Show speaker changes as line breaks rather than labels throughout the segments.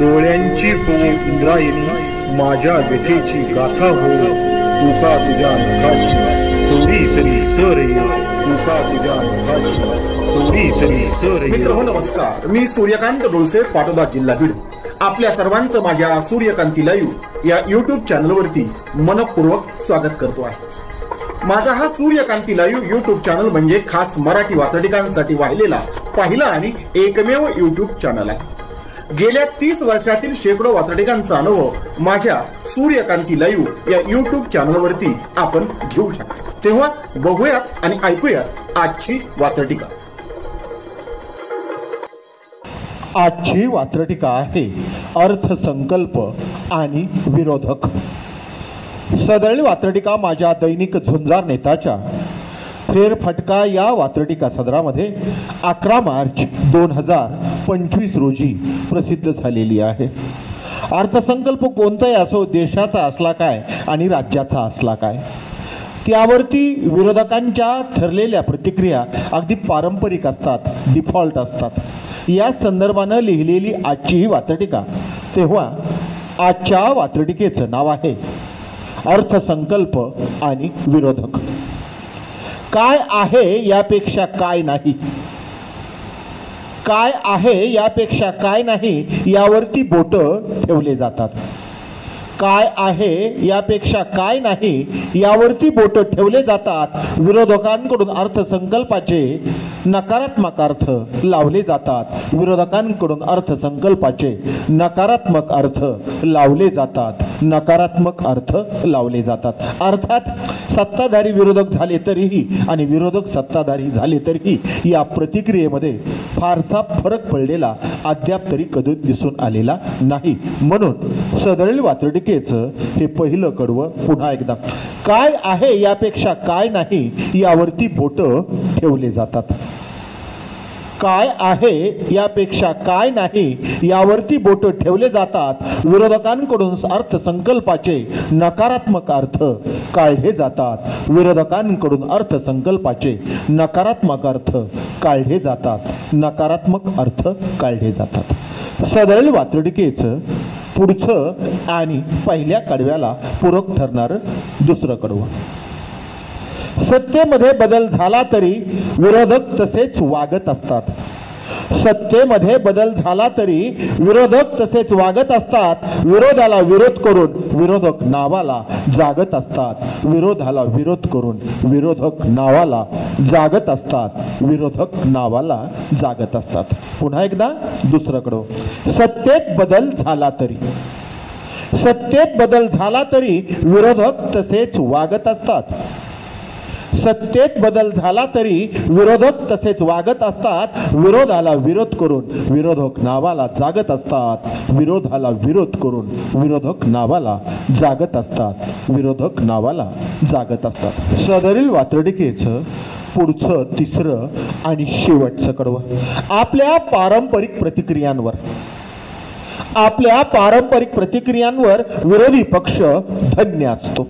डोळ्यांची हो इंद्रायणी, माझ्या व्यथेची गाथा हो, तुका तुझ्या नखाशी थोडी तरी सर ये, तुका तुझ्या नखाशी थोडी तरी सर ये.
मित्र हो नमस्कार, मी सूर्यकांत डोळसे, पाटोदा, जिल्हा बीड. आपल्या सर्वांचं माझ्या सूर्यकांती लाईव्ह या यूट्यूब चॅनलवरती मनपूर्वक स्वागत करतो आहे. माझा हा सूर्यकांती लाईव्ह यूट्यूब चॅनल म्हणजे खास मराठी वात्रटिकांसाठी वाहिलेला पहिला आणि एकमेव यूट्यूब चॅनल आहे. गेल्या 30 वर्षातील शेकडो वात्रटिकांचा अनुभव माझ्या सूर्यकांती लाईव्ह या यूट्यूब चॅनलवरती आपण घेऊ शकता. तेव्हा बघूयात आणि ऐकूयात आजची वात्रटिका.
आजची वात्रटिका आहे अर्थसंकल्प आणि विरोधक. सदरली वात्रटिका माझ्या दैनिक झुंजार नेताच्या फेरफटका या वात्रटिका सदरामध्ये 11 मार्च 2025 रोजी प्रसिद्ध झालेली आहे. अर्थसंकल्प कोणताही असो, देशाचा असला काय आणि राज्याचा असला काय, त्यावरती विरोधकांच्या ठरलेल्या प्रतिक्रिया अगदी पारंपरिक असतात, डिफॉल्ट असतात. या संदर्भानं लिहिलेली आजची ही वात्रटिका. तेव्हा आजच्या वात्रटिकेचं नाव आहे अर्थसंकल्प आणि विरोधक. काय आहे यापेक्षा काय नाही, काय आहे यापेक्षा काय नाही यावरती बोट ठेवले जातात. काय आहे यापेक्षा काय नाही यावरती बोट ठेवले जातात. विरोधकांकडून अर्थसंकल्पाचे नकारात्मक अर्थ लावले जातात. विरोधकांकडून अर्थसंकल्पाचे नकारात्मक अर्थ लावले जातात. नकारात्मक अर्थ लावले जातात. अर्थात सत्ताधारी विरोधक झाले तरीही आणि विरोधक सत्ताधारी झाले तरीही या प्रतिक्रियेमध्ये फारसा फरक पडलेला अद्याप तरी कधी दिसून आलेला नाही. म्हणून सदरील वात्रटिकेचं हे पहिलं कडवं पुन्हा एकदा, काय आहे यापेक्षा काय नाही यावरती बोट ठेवले जातात. काय आहे यापेक्षा काय नाही यावरती बोट ठेवले जातात. विरोधकांकडून अर्थसंकल्पाचे नकारात्मक अर्थ काढले जातात. विरोधकांकडून अर्थसंकल्पाचे नकारात्मक अर्थ काढले जातात. नकारात्मक अर्थ काढले जातात. सदरील वात्रटिकेचं पुढचं आणि पहिल्या कडव्याला पूरक ठरणारं दुसरं कडवं. सत्तेमध्ये बदल झाला तरी विरोधक तसेच वागत असतात. सत्तेमध्ये बदल झाला तरी विरोधक तसेच वागत असतात. विरोधाला विरोध करून विरोधक नावाला जागत असतात. विरोधाला विरोध करून विरोधक नावाला जागत असतात. विरोधक नावाला जागत असतात. पुन्हा एकदा दुसरं कडवं. सत्तेत बदल झाला तरी, सत्तेत बदल झाला तरी विरोधक तसेच वागत असतात. सत्तेत बदल झाला तरी विरोधक तसेच वागत असतात. विरोधाला विरोध करून विरोधक नावाला जागत असतात. विरोधाला विरोध करून विरोधक नावाला जागत असतात. विरोधक नावाला जागत असतात. सदरील वात्रटिकेचं पुढचं तिसरं आणि शेवटचं कडवं. आपल्या पारंपरिक प्रतिक्रियांवर, आपल्या पारंपरिक प्रतिक्रियांवर विरोधी पक्ष धन्य असतो.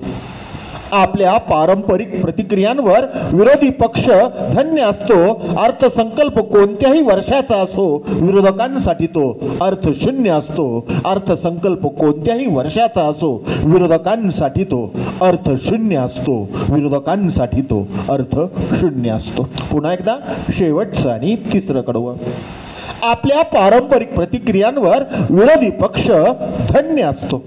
आपल्या पारंपरिक प्रतिक्रियांवर विरोधी पक्ष धन्य असतो. अर्थसंकल्प कोणत्याही वर्षाचा असो, विरोधकांसाठी तो अर्थशून्य असतो. अर्थसंकल्प कोणत्याही वर्षाचा असो, विरोधकांसाठी तो अर्थशून्य असतो. विरोधकांसाठी तो अर्थशून्य असतो. पुन्हा एकदा शेवटचं आणि तिसरं कडवं. आपल्या पारंपरिक प्रतिक्रियांवर विरोधी पक्ष धन्य असतो.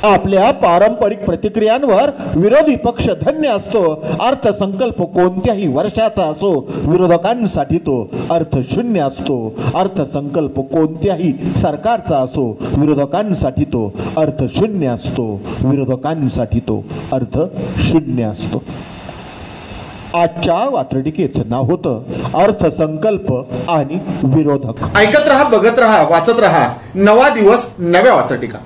आपल्या पारंपरिक प्रतिक्रियांवर विरोधी पक्ष धन्य असतो. अर्थसंकल्प कोणत्याही वर्षाचा असो, विरोधकांसाठी तो अर्थशून्य असतो. अर्थसंकल्प कोणत्याही सरकारचा असो, विरोधकांसाठी तो अर्थशून्य असतो. विरोधकांसाठी तो अर्थशून्य असतो. आजच्या वात्रटिकेचं नाव होतं अर्थसंकल्प आणि विरोधक.
ऐकत रहा, बघत रहा, वाचत रहा. नवा दिवस, नव्या वात्रटिका.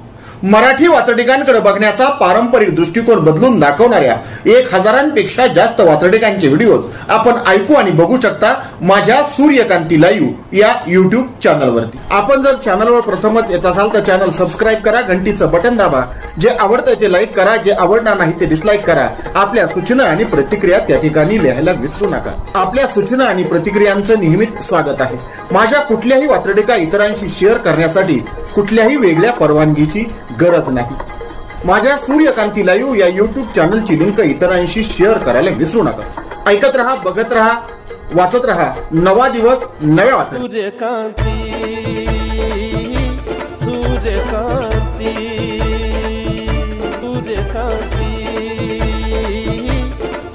मराठी वात्रटिकांकडे बघण्याचा पारंपरिक दृष्टिकोन बदलून दाखवणाऱ्या 1000पेक्षा जास्त वात्रटिकांचे व्हिडिओज आपण ऐकू आणि बघू शकता माझ्या सूर्यकांती लाईव्ह या यूट्यूब चॅनलवरती. आपण जर चॅनलवर प्रथमच येत असाल तर चॅनल सबस्क्राईब करा, घंटीचं बटन दाबा. जे आवडतंय ते लाईक करा, जे आवडणार नाही ते डिसलाईक करा. आपल्या सूचना आणि प्रतिक्रिया त्या ठिकाणी लिहायला विसरू नका. आपल्या सूचना आणि प्रतिक्रियांचं नेहमीच स्वागत आहे. माझ्या कुठल्याही वात्रटिका इतरांशी शेअर करण्यासाठी कुठल्याही वेगळ्या परवानगीची गरज नाही. माझ्या सूर्यकांती लाईव्ह या युट्यूब चॅनलची लिंक इतरांशी शेअर करायला विसरू नका. ऐकत रहा, बघत रहा, वाचत रहा. नवा दिवस नव्या वाचत.
सूर्यकांती सूर्यकांती सूर्यकांती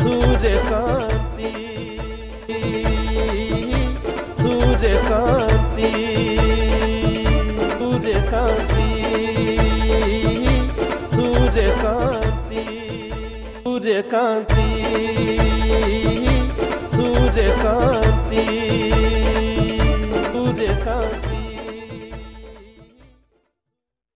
सूर्यकांती सूर्यकांती सूर्यकांती सूर्यकांती सूर्यकांती सूर्यकांती